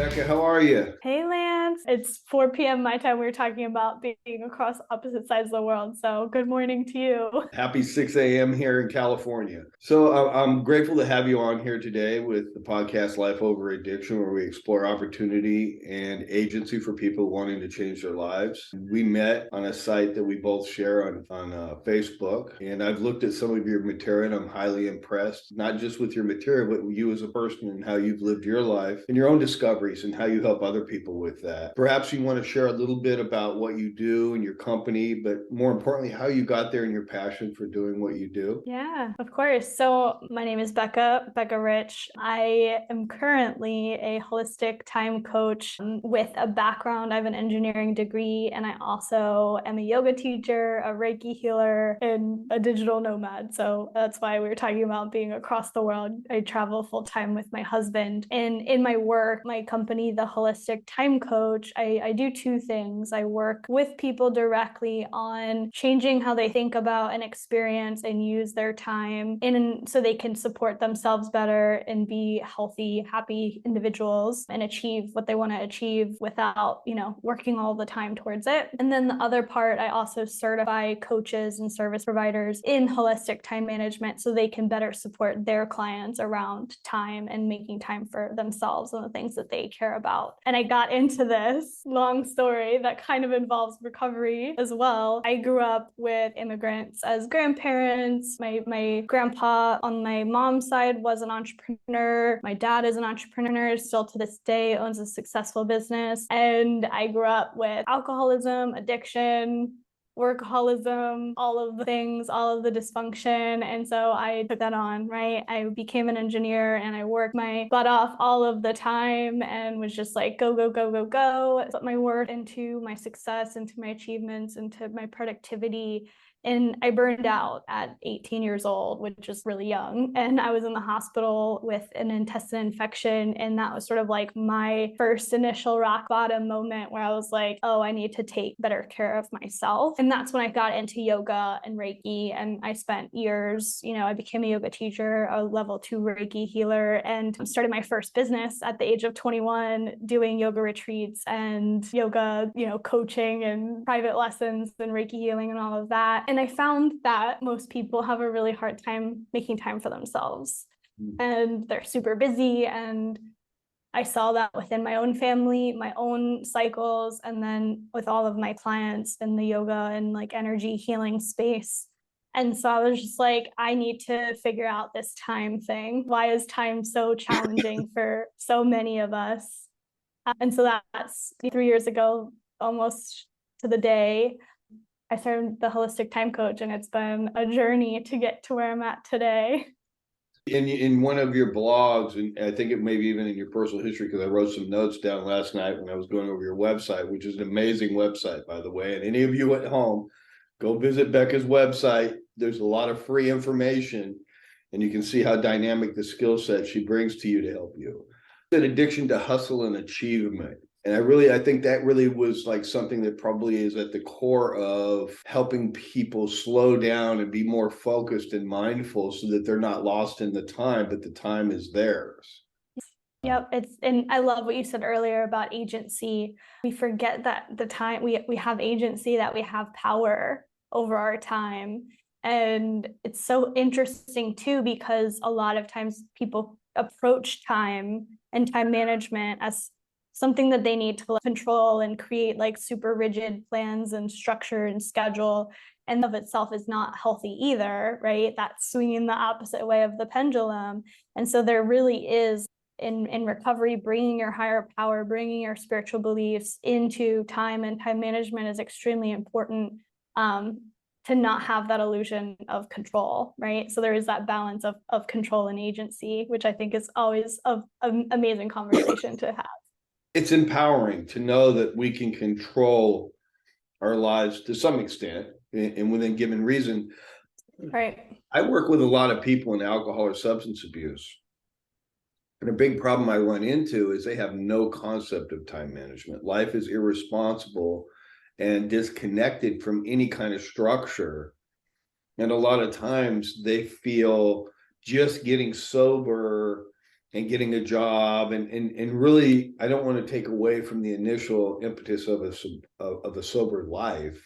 Becca, how are you? Hey Lance, it's 4 p.m. my time. We were talking about being across opposite sides of the world. So good morning to you. Happy 6 a.m. here in California. So I'm grateful to have you on here today with the podcast Life Over Addiction, where we explore opportunity and agency for people wanting to change their lives. We met on a site that we both share on Facebook, and I've looked at some of your material and I'm highly impressed, not just with your material, but you as a person and how you've lived your life and your own discoveries and how you help other people with that. Perhaps you want to share a little bit about what you do and your company, but more importantly, how you got there and your passion for doing what you do. Yeah, of course. So my name is Becca Rich. I am currently a holistic time coach with a background. I have an engineering degree, and I also am a yoga teacher, a Reiki healer, and a digital nomad. So that's why we were talking about being across the world. I travel full time with my husband. And in my work, my company, The Holistic Time Coach, I do two things. I work with people directly on changing how they think about an experience and use their time in so they can support themselves better and be healthy, happy individuals and achieve what they want to achieve without, working all the time towards it. And then the other part, I also certify coaches and service providers in holistic time management so they can better support their clients around time and making time for themselves and the things that they care about. And I got into this long story that kind of involves recovery as well. I grew up with immigrants as grandparents. My grandpa on my mom's side was an entrepreneur. My dad is an entrepreneur, still to this day owns a successful business. And I grew up with alcoholism, addiction, workaholism, all of the things, all of the dysfunction. And so I took that on, right? I became an engineer and I worked my butt off all of the time and was just like, go, go, go, go, go. Put my work into my success, into my achievements, into my productivity. And I burned out at 18 years old, which is really young. And I was in the hospital with an intestinal infection. And that was sort of like my first initial rock bottom moment where I was like, oh, I need to take better care of myself. And that's when I got into yoga and Reiki. And I spent years, I became a yoga teacher, a level 2 Reiki healer, and started my first business at the age of 21 doing yoga retreats and yoga, coaching and private lessons and Reiki healing and all of that. And I found that most people have a really hard time making time for themselves and they're super busy. And I saw that within my own family, my own cycles, and then with all of my clients in the yoga and like energy healing space. And so I was just like, I need to figure out this time thing. Why is time so challenging for so many of us? And so that's 3 years ago, almost to the day. I started the Holistic Time Coach, and it's been a journey to get to where I'm at today. In one of your blogs, and I think it may be even in your personal history, because I wrote some notes down last night when I was going over your website, which is an amazing website, by the way. And any of you at home, go visit Becca's website. There's a lot of free information, and you can see how dynamic the skill set she brings to you to help you. An addiction to hustle and achievement. And I think that really was like something that probably is at the core of helping people slow down and be more focused and mindful so that they're not lost in the time, but the time is theirs. Yep, and I love what you said earlier about agency. We forget that the time we have agency, that we have power over our time. And it's so interesting too, because a lot of times people approach time and time management as something that they need to control and create like super rigid plans and structure and schedule, and of itself is not healthy either, right? That's swinging the opposite way of the pendulum. And so there really is in recovery, bringing your higher power, bringing your spiritual beliefs into time, and time management is extremely important, to not have that illusion of control, right? So there is that balance of control and agency, which I think is always an amazing conversation to have. It's empowering to know that we can control our lives to some extent and within given reason. Right. I work with a lot of people in alcohol or substance abuse. And a big problem I run into is they have no concept of time management. Life is irresponsible and disconnected from any kind of structure. And a lot of times they feel just getting sober and getting a job, and really, I don't want to take away from the initial impetus of a sober life,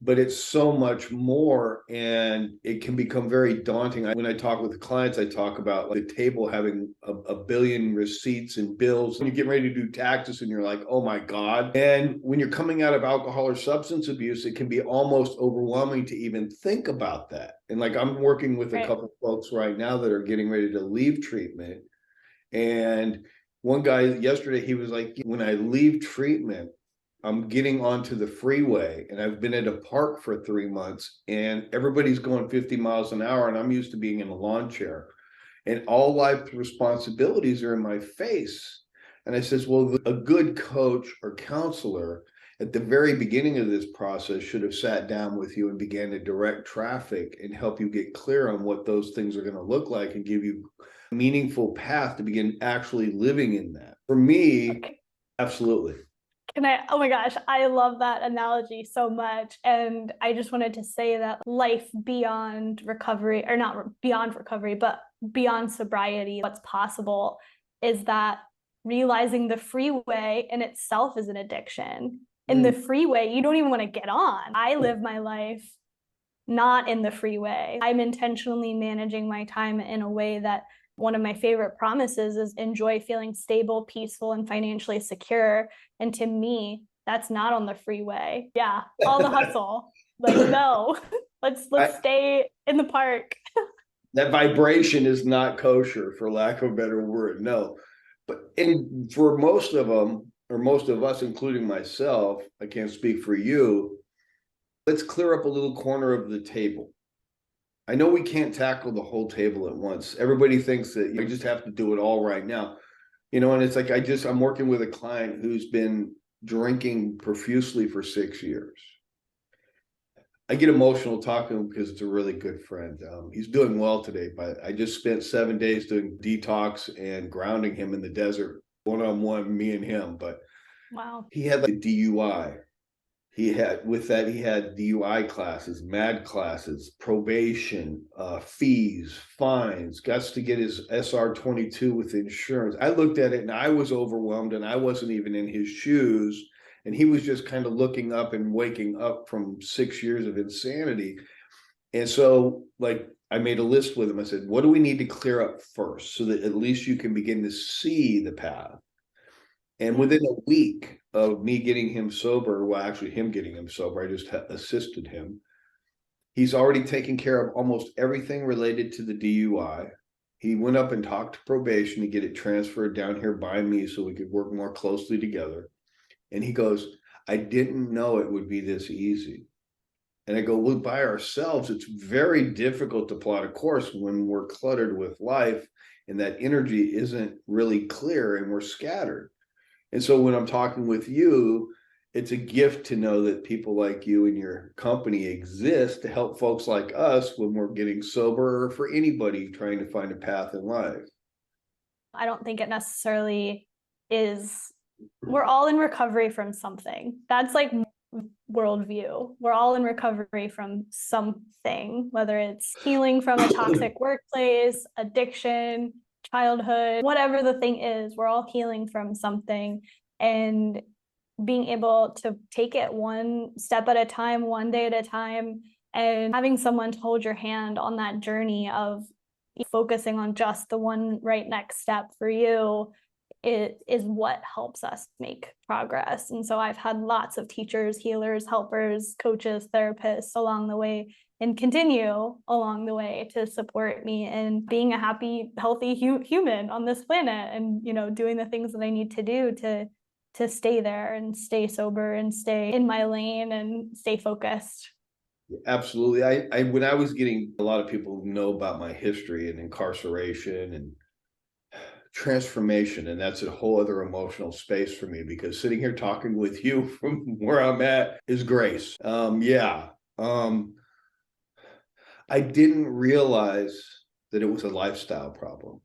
but it's so much more, and it can become very daunting. When I talk with the clients, I talk about like the table having a billion receipts and bills. When you get ready to do taxes and you're like, oh my God. And when you're coming out of alcohol or substance abuse, it can be almost overwhelming to even think about that. And like, I'm working with a couple of folks right now that are getting ready to leave treatment. And one guy yesterday, he was like, when I leave treatment, I'm getting onto the freeway and I've been at a park for 3 months and everybody's going 50 miles an hour and I'm used to being in a lawn chair and all life responsibilities are in my face. And I says, well, a good coach or counselor at the very beginning of this process should have sat down with you and began to direct traffic and help you get clear on what those things are going to look like and give you a meaningful path to begin actually living in that. For me, absolutely. Oh my gosh, I love that analogy so much. And I just wanted to say that life beyond recovery, or not beyond recovery, but beyond sobriety, what's possible is that realizing the freeway in itself is an addiction. In the freeway, you don't even want to get on. I live my life not in the freeway. I'm intentionally managing my time in a way that one of my favorite promises is enjoy feeling stable, peaceful, and financially secure. And to me, that's not on the freeway. Yeah, all the hustle. Like, no, let's stay in the park. That vibration is not kosher, for lack of a better word. No, but for most of them, or most of us, including myself, I can't speak for you. Let's clear up a little corner of the table. I know we can't tackle the whole table at once. Everybody thinks that you just have to do it all right now, and it's like, I'm working with a client who's been drinking profusely for 6 years. I get emotional talking to him because it's a really good friend. He's doing well today, but I just spent 7 days doing detox and grounding him in the desert, one-on-one, me and him. But wow, he had like a DUI. He had DUI classes, MAD classes, probation, fees, fines, got to get his SR22 with insurance. I looked at it and I was overwhelmed and I wasn't even in his shoes. And he was just kind of looking up and waking up from 6 years of insanity. And so, like, I made a list with him. I said, what do we need to clear up first so that at least you can begin to see the path? And within a week of me getting him sober, well, actually him getting him sober, I just assisted him. He's already taken care of almost everything related to the DUI. He went up and talked to probation to get it transferred down here by me so we could work more closely together. And he goes, I didn't know it would be this easy. And I go, well, by ourselves, it's very difficult to plot a course when we're cluttered with life and that energy isn't really clear and we're scattered. And so when I'm talking with you, it's a gift to know that people like you and your company exist to help folks like us when we're getting sober, or for anybody trying to find a path in life. I don't think it necessarily is. We're all in recovery from something. That's like worldview. We're all in recovery from something, whether it's healing from a toxic workplace, addiction, childhood, whatever the thing is, we're all healing from something. And being able to take it one step at a time, one day at a time, and having someone to hold your hand on that journey of focusing on just the one right next step for you, it is what helps us make progress. And so I've had lots of teachers, healers, helpers, coaches, therapists along the way, and continue along the way to support me in being a happy, healthy human on this planet, and doing the things that I need to do to stay there and stay sober and stay in my lane and stay focused. Absolutely. I when I was getting, a lot of people know about my history and incarceration and transformation, and that's a whole other emotional space for me, because sitting here talking with you from where I'm at is grace. I didn't realize that it was a lifestyle problem.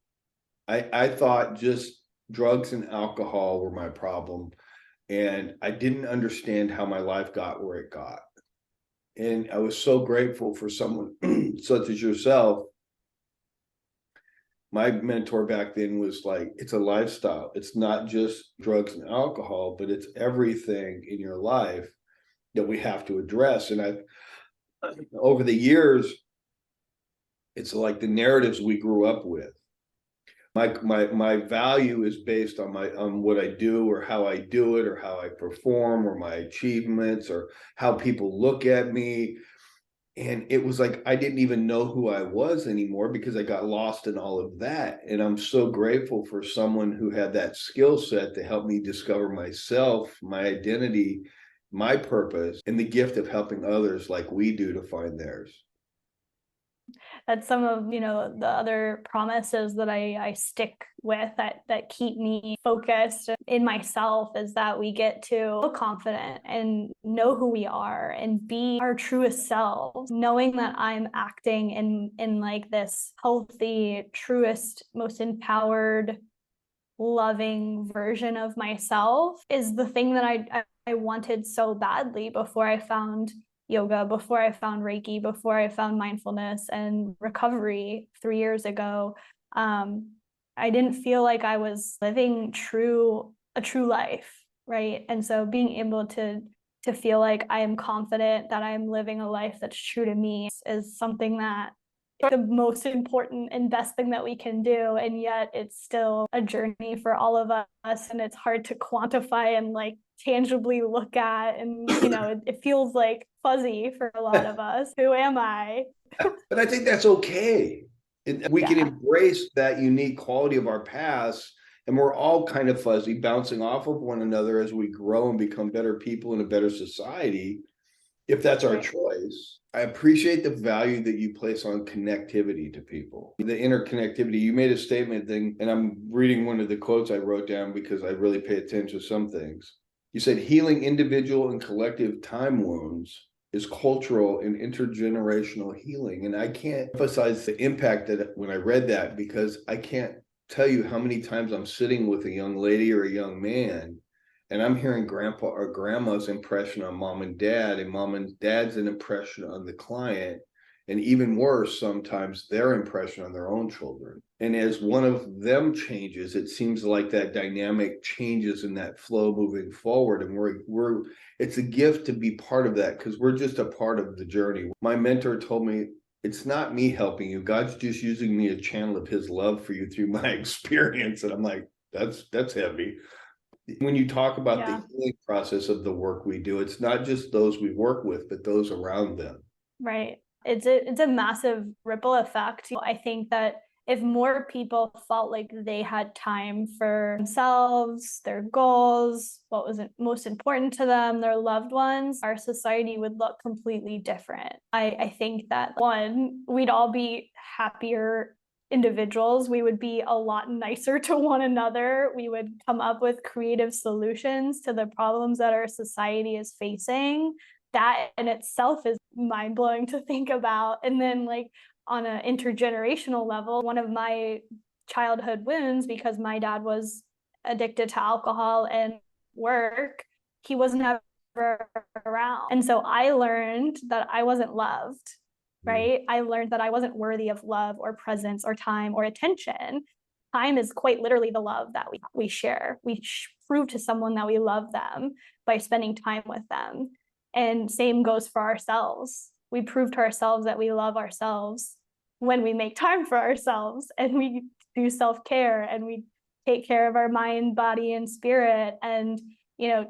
I thought just drugs and alcohol were my problem, and I didn't understand how my life got where it got. And I was so grateful for someone such as yourself. My mentor back then was like, it's a lifestyle. It's not just drugs and alcohol, but it's everything in your life that we have to address. And over the years, it's like the narratives we grew up with. My value is based on what I do or how I do it or how I perform or my achievements or how people look at me. And it was like I didn't even know who I was anymore because I got lost in all of that. And I'm so grateful for someone who had that skill set to help me discover myself, my identity, my purpose, and the gift of helping others like we do to find theirs. That's some of, the other promises that I stick with that keep me focused in myself, is that we get to feel confident and know who we are and be our truest selves, knowing that I'm acting in like this healthy, truest, most empowered, loving version of myself is the thing that I wanted so badly before I found yoga, before I found Reiki, before I found mindfulness and recovery 3 years ago. I didn't feel like I was living a true life, right? And so being able to feel like I am confident that I'm living a life that's true to me is something that the most important and best thing that we can do. And yet it's still a journey for all of us. And it's hard to quantify and like tangibly look at. And, it feels like fuzzy for a lot of us. Who am I? But I think that's okay. We can Yeah. embrace that unique quality of our past, and we're all kind of fuzzy, bouncing off of one another as we grow and become better people in a better society, if that's our Right. choice. I appreciate the value that you place on connectivity to people, the interconnectivity. You made a statement thing, and I'm reading one of the quotes I wrote down because I really pay attention to some things. You said healing individual and collective time wounds is cultural and intergenerational healing. And I can't emphasize the impact that when I read that, because I can't tell you how many times I'm sitting with a young lady or a young man and I'm hearing grandpa or grandma's impression on mom and dad, and mom and dad's an impression on the client, and even worse, sometimes their impression on their own children. And as one of them changes, it seems like that dynamic changes in that flow moving forward. And it's a gift to be part of that because we're just a part of the journey. My mentor told me, it's not me helping you. God's just using me a channel of his love for you through my experience. And I'm like, that's heavy. When you talk about Yeah. the healing process of the work we do, it's not just those we work with, but those around them. Right. It's a massive ripple effect. I think that if more people felt like they had time for themselves, their goals, what was most important to them, their loved ones, our society would look completely different. I think that one, we'd all be happier individuals. We would be a lot nicer to one another. We would come up with creative solutions to the problems that our society is facing. That in itself is mind blowing to think about. And then, like, on an intergenerational level, one of my childhood wounds, because my dad was addicted to alcohol and work, he was never around. And so I learned that I wasn't loved, right? I learned that I wasn't worthy of love or presence or time or attention. Time is quite literally the love that we share. We prove to someone that we love them by spending time with them. And same goes for ourselves. We prove to ourselves that we love ourselves when we make time for ourselves and we do self-care and we take care of our mind, body, and spirit. And,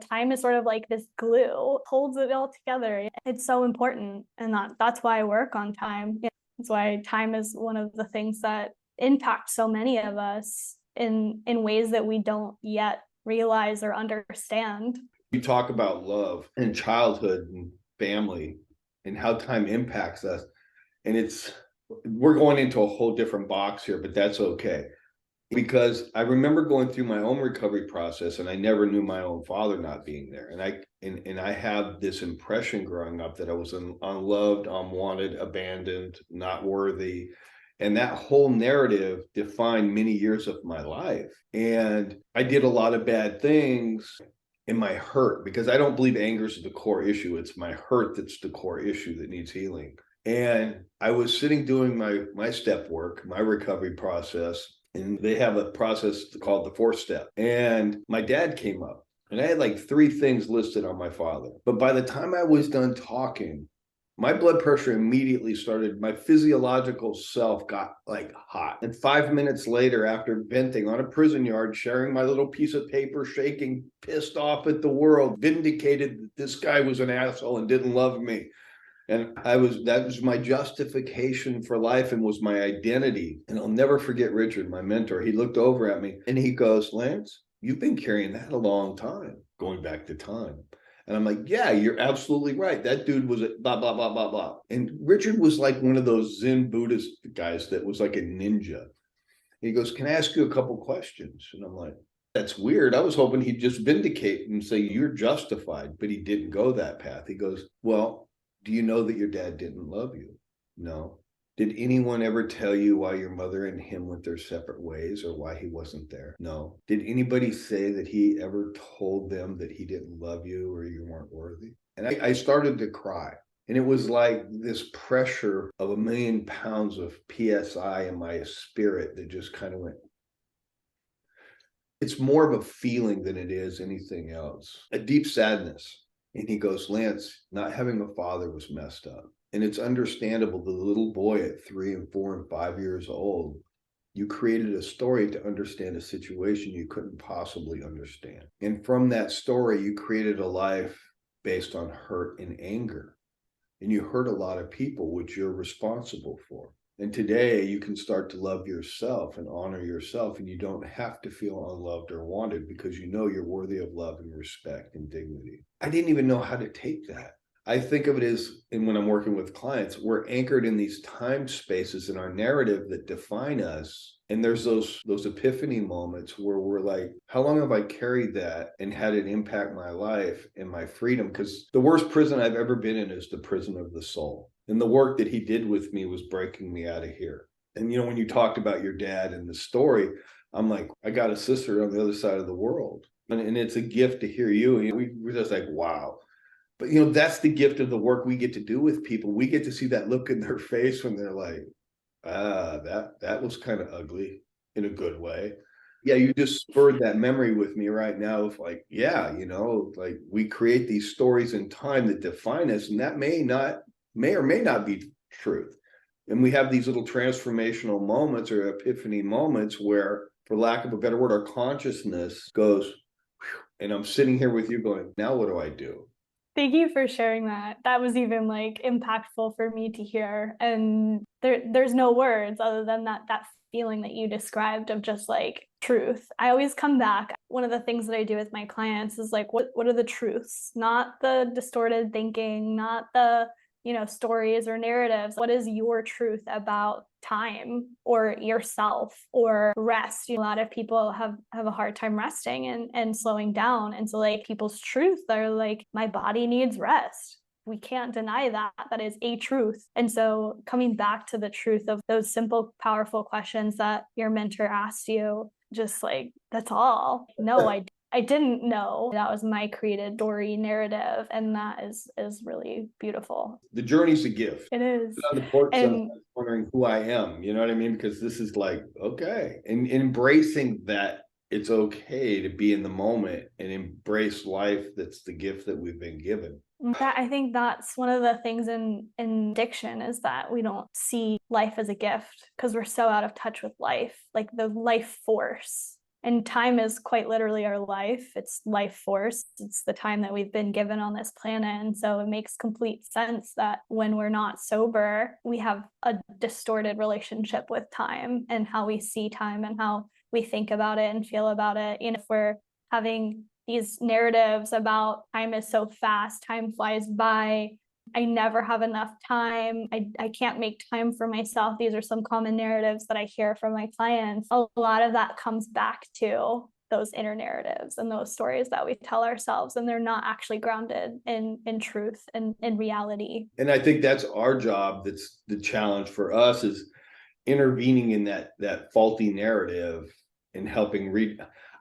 time is sort of like this glue, holds it all together. It's so important. And that's why I work on time. That's why time is one of the things that impact so many of us in ways that we don't yet realize or understand. You talk about love and childhood and family and how time impacts us. And we're going into a whole different box here, but that's okay. Because I remember going through my own recovery process and I never knew my own father not being there. And I have this impression growing up that I was unloved, unwanted, abandoned, not worthy. And that whole narrative defined many years of my life. And I did a lot of bad things in my hurt, because I don't believe anger is the core issue. It's my hurt that's the core issue that needs healing. And I was sitting doing my step work, my recovery process, and they have a process called the 4-step. And my dad came up, and I had like 3 things listed on my father. But by the time I was done talking, my blood pressure immediately started, my physiological self got like hot. And 5 minutes later, after venting on a prison yard, sharing my little piece of paper, shaking, pissed off at the world, vindicated that this guy was an asshole and didn't love me. And that was my justification for life and was my identity. And I'll never forget Richard, my mentor. He looked over at me and he goes, Lance, you've been carrying that a long time, going back to time. And I'm like, yeah, you're absolutely right. That dude was a blah, blah, blah, blah, blah. And Richard was like one of those Zen Buddhist guys that was like a ninja. He goes, can I ask you a couple questions? And I'm like, that's weird. I was hoping he'd just vindicate and say, you're justified, but he didn't go that path. He goes, well, do you know that your dad didn't love you? No. Did anyone ever tell you why your mother and him went their separate ways or why he wasn't there? No. Did anybody say that he ever told them that he didn't love you or you weren't worthy? And I started to cry. And it was like this pressure of 1,000,000 pounds of PSI in my spirit that just kind of went. It's more of a feeling than it is anything else, a deep sadness. And he goes, Lance, not having a father was messed up. And it's understandable. The little boy at 3 and 4 and 5 years old, you created a story to understand a situation you couldn't possibly understand. And from that story, you created a life based on hurt and anger. And you hurt a lot of people, which you're responsible for. And today you can start to love yourself and honor yourself, and you don't have to feel unloved or wanted because you know you're worthy of love and respect and dignity. I didn't even know how to take that. I think of it as, and when I'm working with clients, we're anchored in these time spaces in our narrative that define us. And there's those epiphany moments where we're like, how long have I carried that and had it impact my life and my freedom? Because the worst prison I've ever been in is the prison of the soul. And the work that he did with me was breaking me out of here. And, you know, when you talked about your dad and the story, I'm like, I got a sister on the other side of the world. And it's a gift to hear you. And we're just like, wow. But, you know, that's the gift of the work we get to do with people. We get to see that look in their face when they're like, that was kind of ugly in a good way. Yeah, you just spurred that memory with me right now of like, yeah, you know, like we create these stories in time that define us, and that may or may not be truth. And we have these little transformational moments or epiphany moments where, for lack of a better word, our consciousness goes, and I'm sitting here with you going, now what do I do? Thank you for sharing that. That was even like impactful for me to hear. And there's no words other than that feeling that you described of just like truth. I always come back. One of the things that I do with my clients is like, what are the truths? Not the distorted thinking, not the stories or narratives. What is your truth about time or yourself or rest? A lot of people have a hard time resting and slowing down. And so like people's truth, they're like, my body needs rest. We can't deny that. That is a truth. And so coming back to the truth of those simple, powerful questions that your mentor asked you, just like, that's all. No, I didn't know. That was my created story narrative. And that is really beautiful. The journey's a gift. It is. On the porch, I'm wondering who I am, you know what I mean? Because this is like, okay. And embracing that it's okay to be in the moment and embrace life. That's the gift that we've been given. I think that's one of the things in addiction is that we don't see life as a gift because we're so out of touch with life, like the life force. And time is quite literally our life. It's life force. It's the time that we've been given on this planet. And so it makes complete sense that when we're not sober, we have a distorted relationship with time and how we see time and how we think about it and feel about it. If we're having these narratives about time is so fast, time flies by, I never have enough time, I can't make time for myself. These are some common narratives that I hear from my clients. A lot of that comes back to those inner narratives and those stories that we tell ourselves, and they're not actually grounded in truth and in reality. And I think that's our job. That's the challenge for us, is intervening in that faulty narrative and helping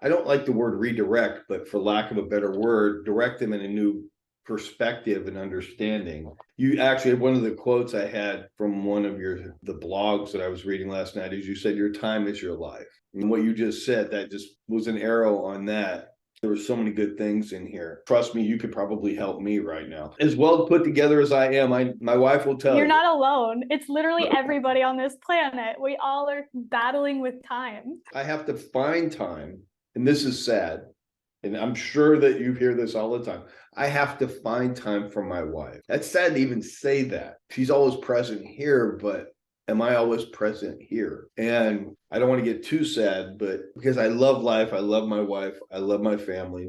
I don't like the word redirect, but for lack of a better word, direct them in a new perspective and understanding. You actually, one of the quotes I had from one of the blogs that I was reading last night is you said, your time is your life. And what you just said, that just was an arrow on that. There were so many good things in here. Trust me, you could probably help me right now. As well put together as I am, my wife will tell you. You're not alone. It's literally everybody on this planet. We all are battling with time. I have to find time, and this is sad, and I'm sure that you hear this all the time. I have to find time for my wife. That's sad to even say that. She's always present here, but am I always present here? And I don't want to get too sad, but because I love life, I love my wife, I love my family.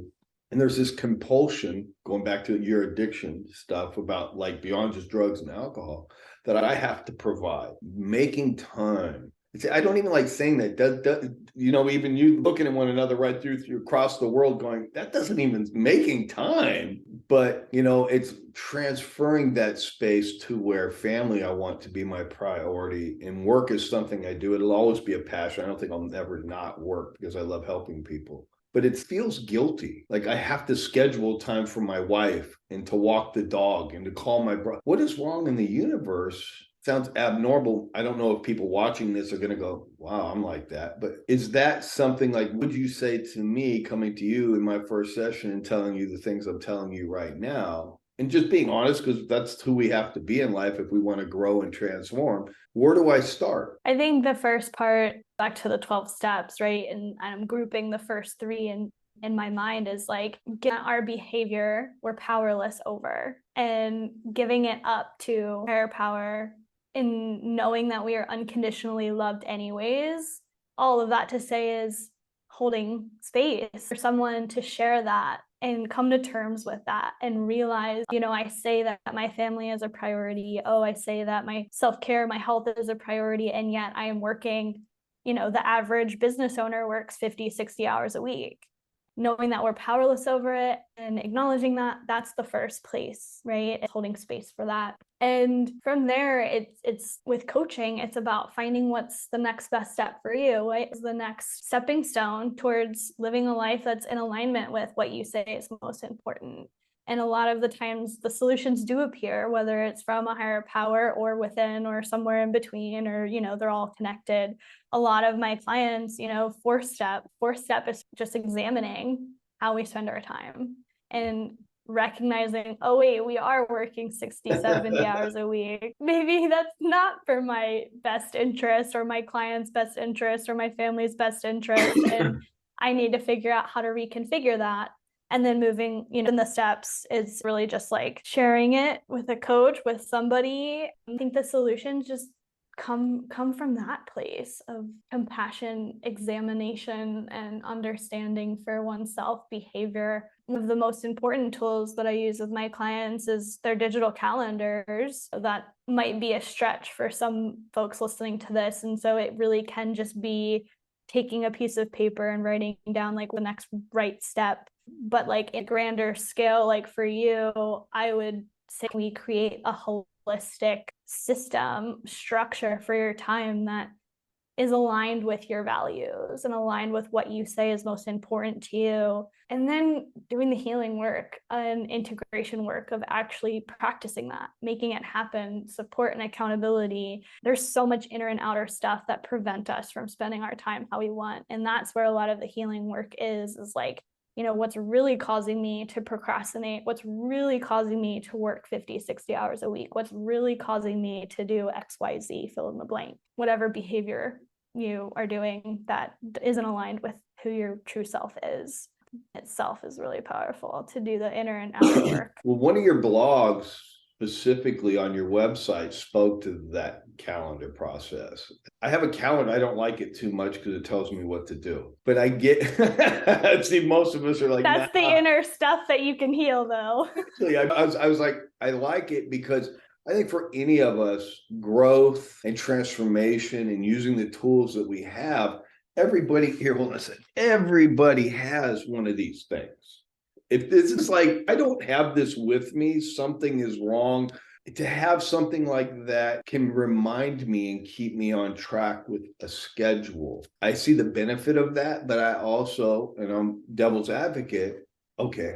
And there's this compulsion, going back to your addiction stuff about like beyond just drugs and alcohol, that I have to provide, making time. I don't even like saying that. Even you looking at one another right through across the world going, that doesn't even making time. But, it's transferring that space to where family, I want to be my priority, and work is something I do. It'll always be a passion. I don't think I'll ever not work because I love helping people. But it feels guilty. Like I have to schedule time for my wife and to walk the dog and to call my brother. What is wrong in the universe? Sounds abnormal. I don't know if people watching this are going to go, wow, I'm like that. But is that something like, would you say to me coming to you in my first session and telling you the things I'm telling you right now? And just being honest, because that's who we have to be in life if we want to grow and transform. Where do I start? I think the first part, back to the 12 steps, right? And I'm grouping the first 3 in my mind is like, get our behavior we're powerless over and giving it up to higher power, in knowing that we are unconditionally loved anyways. All of that to say is holding space for someone to share that and come to terms with that and realize, I say that my family is a priority. Oh, I say that my self-care, my health is a priority. And yet I am working, the average business owner works 50, 60 hours a week. Knowing that we're powerless over it and acknowledging that, that's the first place, right? It's holding space for that. And from there, it's with coaching, it's about finding what's the next best step for you. What is the next stepping stone towards living a life that's in alignment with what you say is most important? And a lot of the times the solutions do appear, whether it's from a higher power or within or somewhere in between, or, they're all connected. A lot of my clients, fourth step is just examining how we spend our time and recognizing, oh, wait, we are working 60, 70 hours a week. Maybe that's not for my best interest or my client's best interest or my family's best interest. And I need to figure out how to reconfigure that. And then moving, in the steps is really just like sharing it with a coach, with somebody. I think the solutions just come from that place of compassion, examination, and understanding for oneself behavior. One of the most important tools that I use with my clients is their digital calendars. That might be a stretch for some folks listening to this. And so it really can just be taking a piece of paper and writing down like the next right step. But like in grander scale, like for you, I would say we create a holistic system structure for your time that is aligned with your values and aligned with what you say is most important to you. And then doing the healing work and integration work of actually practicing that, making it happen, support and accountability. There's so much inner and outer stuff that prevent us from spending our time how we want. And that's where a lot of the healing work is like, what's really causing me to procrastinate, what's really causing me to work 50, 60 hours a week, what's really causing me to do XYZ, fill in the blank, whatever behavior you are doing that isn't aligned with who your true self is. Itself is really powerful to do the inner and outer work. Well, one of your blogs specifically on your website spoke to that calendar process. I have a calendar. I don't like it too much because it tells me what to do. But I get, see, most of us are like, that's the inner stuff that you can heal, though. Actually, I was like, I like it because I think for any of us, growth and transformation and using the tools that we have, everybody here, hold on a second, everybody has one of these things. If this is like, I don't have this with me, something is wrong. To have something like that can remind me and keep me on track with a schedule. I see the benefit of that, but I also, and I'm devil's advocate, okay,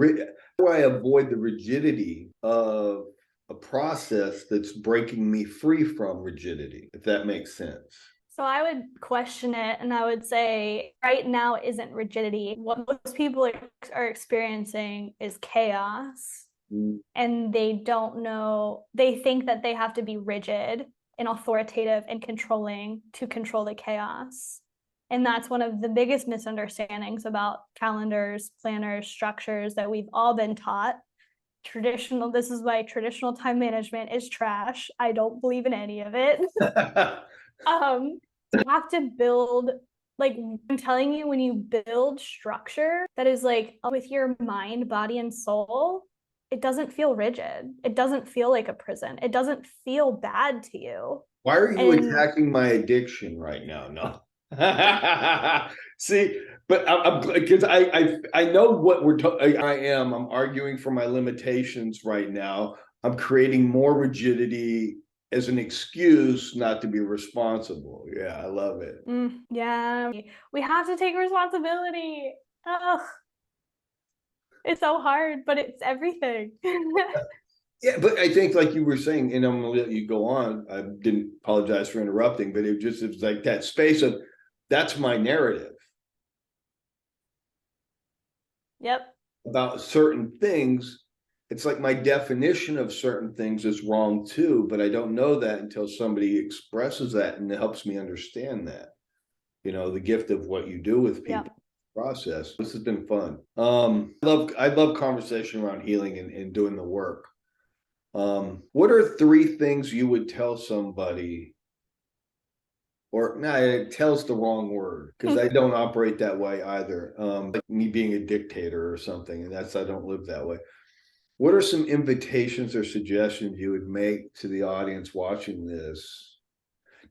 How do I avoid the rigidity of a process that's breaking me free from rigidity, if that makes sense? So I would question it and I would say right now isn't rigidity. What most people are experiencing is chaos, Mm. and they don't know, they think that they have to be rigid and authoritative and controlling to control the chaos. And that's one of the biggest misunderstandings about calendars, planners, structures that we've all been taught. This is why traditional time management is trash. I don't believe in any of it. You have to build, like I'm telling you, when you build structure that is like with your mind, body, and soul, it doesn't feel rigid. It doesn't feel like a prison. It doesn't feel bad to you. Why are you And attacking my addiction right now? No. See, but I'm because I know what we're talking. I'm arguing for my limitations right now. I'm creating more rigidity as an excuse not to be responsible. Yeah, I love it. yeah, we have to take responsibility. Ugh, it's so hard, but it's everything. Yeah, but I think like you were saying, and I'm gonna let you go on. I didn't apologize for interrupting, but it was like that space of that's my narrative Yep. about certain things. It's like my definition of certain things is wrong too, but I don't know that until somebody expresses that and it helps me understand that. You know, the gift of what you do with people. Yep. Process. This has been fun. I love conversation around healing and doing the work. What are three things you would tell somebody, or no, it tells the wrong word because I don't operate that way either. Like me being a dictator or something, and I don't live that way. What are some invitations or suggestions you would make to the audience watching this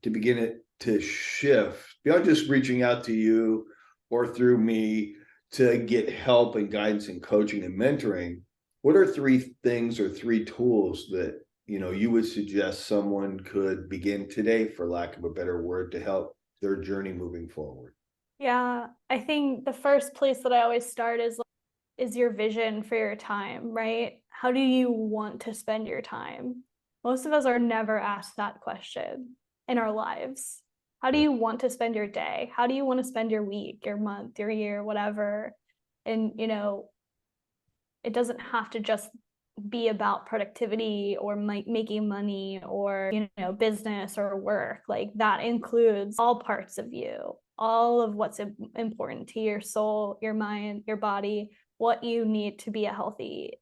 to begin it to shift beyond just reaching out to you or through me to get help and guidance and coaching and mentoring? What are three things or three tools that you would suggest someone could begin today, for lack of a better word, to help their journey moving forward? Yeah, I think the first place that I always start is your vision for your time, right? How do you want to spend your time? Most of us are never asked that question in our lives. How do you want to spend your day? How do you want to spend your week, your month, your year, whatever? And, it doesn't have to just be about productivity or making money or, business or work. Like that includes all parts of you, all of what's important to your soul, your mind, your body, what you need to be a healthy,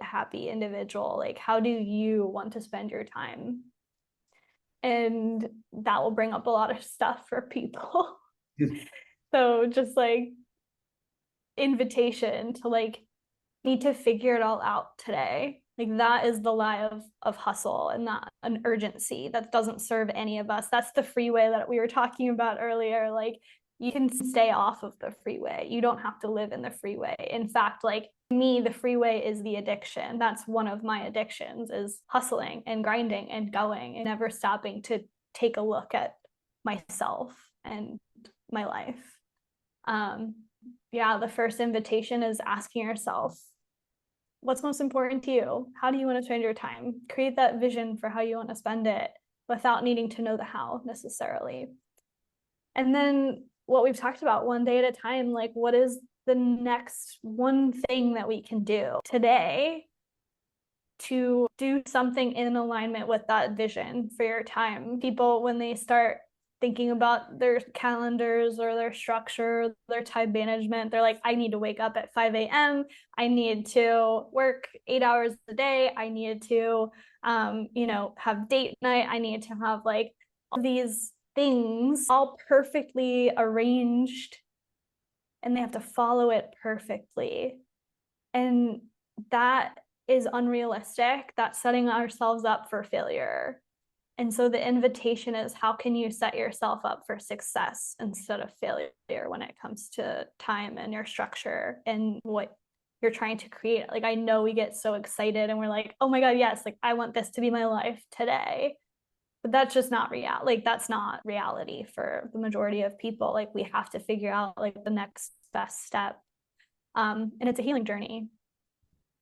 happy individual. Like, how do you want to spend your time? And that will bring up a lot of stuff for people. So just like invitation to like need to figure it all out today. Like that is the lie of hustle and not an urgency that doesn't serve any of us. That's the freeway that we were talking about earlier. Like you can stay off of the freeway. You don't have to live in the freeway. In fact, like me, the freeway is the addiction. That's one of my addictions, is hustling and grinding and going and never stopping to take a look at myself and my life. Yeah, the first invitation is asking yourself, what's most important to you? How do you want to spend your time? Create that vision for how you want to spend it without needing to know the how necessarily. And then what we've talked about, one day at a time, like what is the next one thing that we can do today to do something in alignment with that vision for your time? People, when they start thinking about their calendars or their structure, their time management, they're like, I need to wake up at 5 a.m. I need to work 8 hours a day. I need to, have date night. I need to have like all these things all perfectly arranged, and they have to follow it perfectly. And that is unrealistic. That's setting ourselves up for failure. And so the invitation is, how can you set yourself up for success instead of failure when it comes to time and your structure and what you're trying to create? Like, I know we get so excited and we're like, oh my God, yes, like I want this to be my life today. But that's just not like that's not reality for the majority of people. Like we have to figure out like the next best step. And it's a healing journey.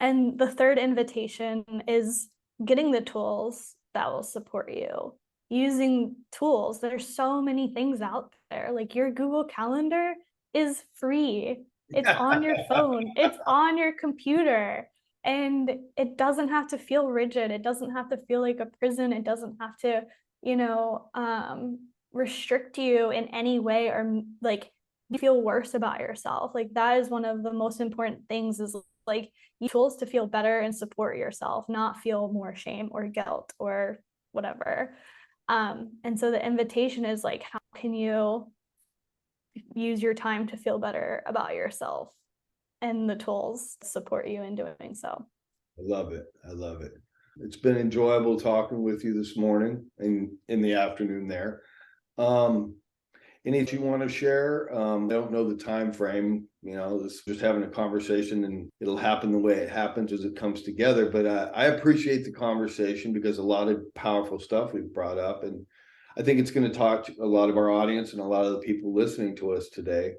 And the third invitation is getting the tools that will support you. Using tools. There's so many things out there. Like your Google Calendar is free. It's on your phone. It's on your computer. And it doesn't have to feel rigid. It doesn't have to feel like a prison. It doesn't have to, restrict you in any way or like you feel worse about yourself. Like that is one of the most important things is like use tools to feel better and support yourself, not feel more shame or guilt or whatever. And so the invitation is like, how can you use your time to feel better about yourself? And the tools support you in doing so. I love it. I love it. It's been enjoyable talking with you this morning and in the afternoon there. Anything you want to share? I don't know the time frame, this just having a conversation and it'll happen the way it happens as it comes together. But I appreciate the conversation because a lot of powerful stuff we've brought up. And I think it's going to talk to a lot of our audience and a lot of the people listening to us today.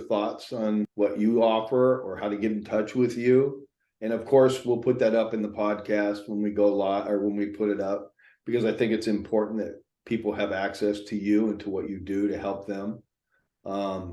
Thoughts on what you offer or how to get in touch with you. And of course, we'll put that up in the podcast when we go live or when we put it up, because I think it's important that people have access to you and to what you do to help them. A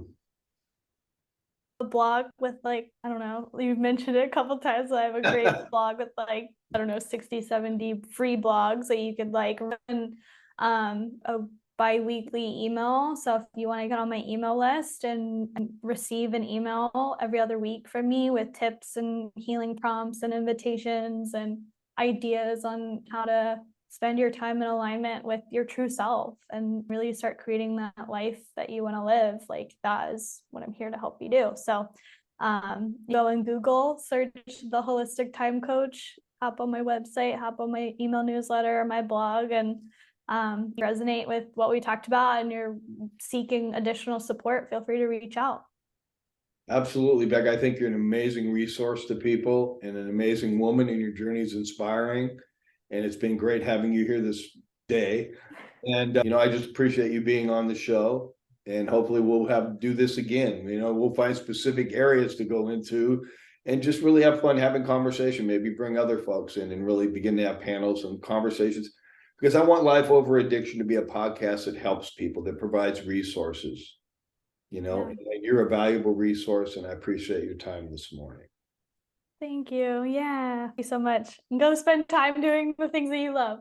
blog with like, I don't know, you've mentioned it a couple times. I have a great blog with like, I don't know, 60, 70 free blogs that you could like run a bi-weekly email. So if you want to get on my email list and receive an email every other week from me with tips and healing prompts and invitations and ideas on how to spend your time in alignment with your true self and really start creating that life that you want to live, like that is what I'm here to help you do. So go and Google, search the Holistic Time Coach, hop on my website, hop on my email newsletter or my blog, and resonate with what we talked about and you're seeking additional support, feel free to reach out. Absolutely, Beck. I think you're an amazing resource to people and an amazing woman, and your journey is inspiring. And it's been great having you here this day. And, I just appreciate you being on the show, and hopefully we'll do this again. We'll find specific areas to go into and just really have fun having conversation, maybe bring other folks in and really begin to have panels and conversations, because I want Life Over Addiction to be a podcast that helps people, that provides resources, and you're a valuable resource, and I appreciate your time this morning. Thank you. Yeah. Thank you so much. And go spend time doing the things that you love.